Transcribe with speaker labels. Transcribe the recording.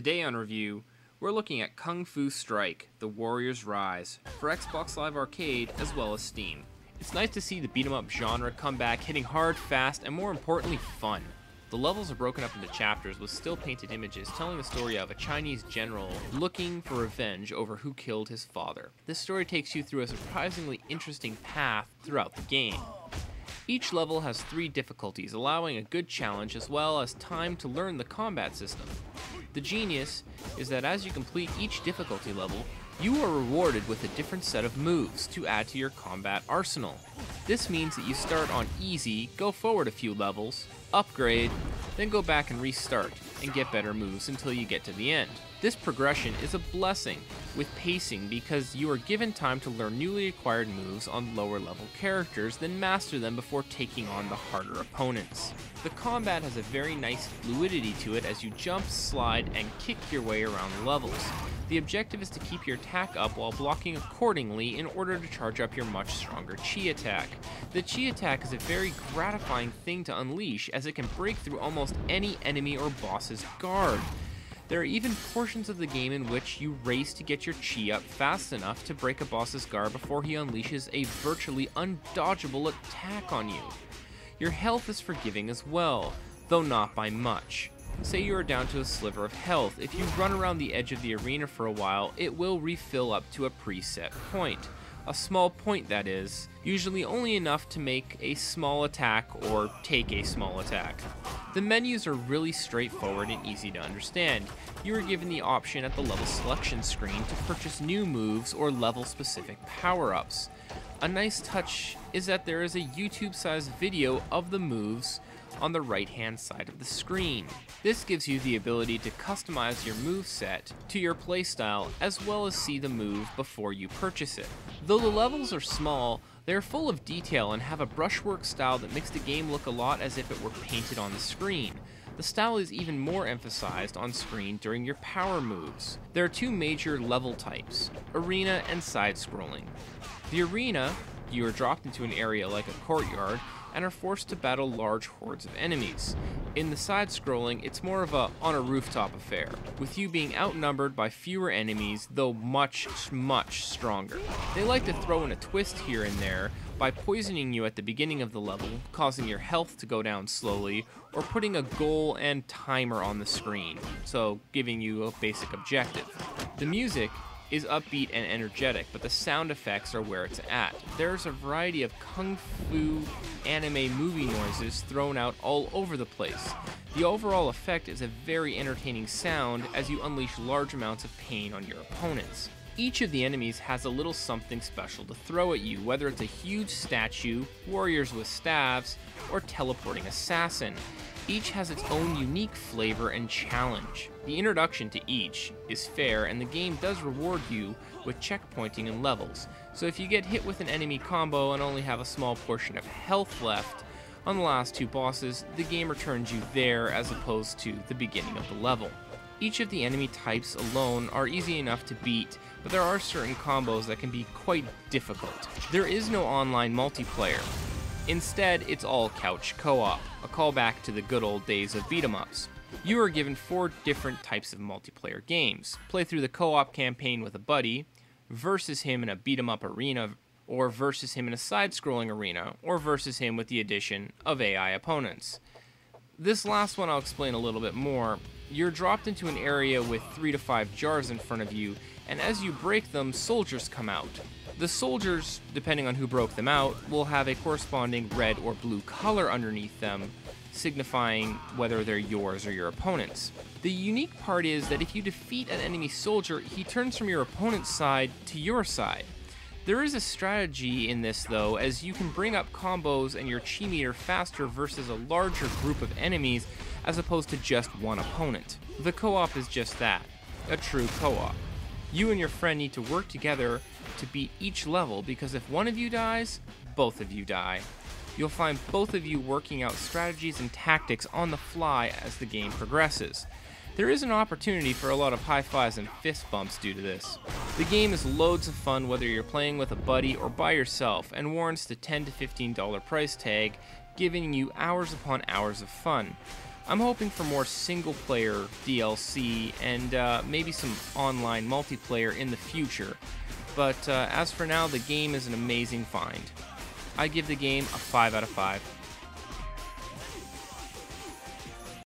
Speaker 1: Today on review, we're looking at Kung Fu Strike: The Warrior's Rise for Xbox Live Arcade as well as Steam. It's nice to see the beat-em-up genre come back, hitting hard, fast, and more importantly, fun. The levels are broken up into chapters with still-painted images telling the story of a Chinese general looking for revenge over who killed his father. This story takes you through a surprisingly interesting path throughout the game. Each level has 3 difficulties, allowing a good challenge as well as time to learn the combat system. The genius is that as you complete each difficulty level, you are rewarded with a different set of moves to add to your combat arsenal. This means that you start on easy, go forward a few levels, upgrade, then go back and restart and get better moves until you get to the end. This progression is a blessing with pacing because you are given time to learn newly acquired moves on lower level characters, then master them before taking on the harder opponents. The combat has a very nice fluidity to it as you jump, slide, and kick your way around the levels. The objective is to keep your attack up while blocking accordingly in order to charge up your much stronger chi attack. The chi attack is a very gratifying thing to unleash as it can break through almost any enemy or boss's guard. There are even portions of the game in which you race to get your chi up fast enough to break a boss's guard before he unleashes a virtually undodgeable attack on you. Your health is forgiving as well, though not by much. Say you are down to a sliver of health, if you run around the edge of the arena for a while, it will refill up to a preset point. A small point, that is, usually only enough to make a small attack or take a small attack. The menus are really straightforward and easy to understand. You are given the option at the level selection screen to purchase new moves or level-specific power-ups. A nice touch is that there is a YouTube-sized video of the moves on the right-hand side of the screen. This gives you the ability to customize your moveset to your playstyle as well as see the move before you purchase it. Though the levels are small, they are full of detail and have a brushwork style that makes the game look a lot as if it were painted on the screen. The style is even more emphasized on screen during your power moves. There are 2 major level types, arena and side-scrolling. The arena, you are dropped into an area like a courtyard and are forced to battle large hordes of enemies. In the side-scrolling, it's more of a on-a-rooftop affair, with you being outnumbered by fewer enemies, though much stronger. They like to throw in a twist here and there by poisoning you at the beginning of the level, causing your health to go down slowly, or putting a goal and timer on the screen, so giving you a basic objective. The music is upbeat and energetic, but the sound effects are where it's at. There's a variety of kung fu anime movie noises thrown out all over the place. The overall effect is a very entertaining sound as you unleash large amounts of pain on your opponents. Each of the enemies has a little something special to throw at you, whether it's a huge statue, warriors with staves, or teleporting assassin. Each has its own unique flavor and challenge. The introduction to each is fair, and the game does reward you with checkpointing and levels, so if you get hit with an enemy combo and only have a small portion of health left on the last 2 bosses, the game returns you there as opposed to the beginning of the level. Each of the enemy types alone are easy enough to beat, but there are certain combos that can be quite difficult. There is no online multiplayer. Instead, it's all couch co-op, a callback to the good old days of beat-em-ups. You are given 4 different types of multiplayer games. Play through the co-op campaign with a buddy, versus him in a beat-em-up arena, or versus him in a side-scrolling arena, or versus him with the addition of AI opponents. This last one I'll explain a little bit more. You're dropped into an area with 3 to 5 jars in front of you, and as you break them, soldiers come out. The soldiers, depending on who broke them out, will have a corresponding red or blue color underneath them, signifying whether they're yours or your opponent's. The unique part is that if you defeat an enemy soldier, he turns from your opponent's side to your side. There is a strategy in this though, as you can bring up combos and your chi meter faster versus a larger group of enemies as opposed to just one opponent. The co-op is just that, a true co-op. You and your friend need to work together to beat each level, because if one of you dies, both of you die. You'll find both of you working out strategies and tactics on the fly as the game progresses. There is an opportunity for a lot of high fives and fist bumps due to this. The game is loads of fun whether you're playing with a buddy or by yourself, and warrants the $10 to $15 price tag, giving you hours upon hours of fun. I'm hoping for more single-player DLC and maybe some online multiplayer in the future, but as for now, the game is an amazing find. I give the game a 5 out of 5.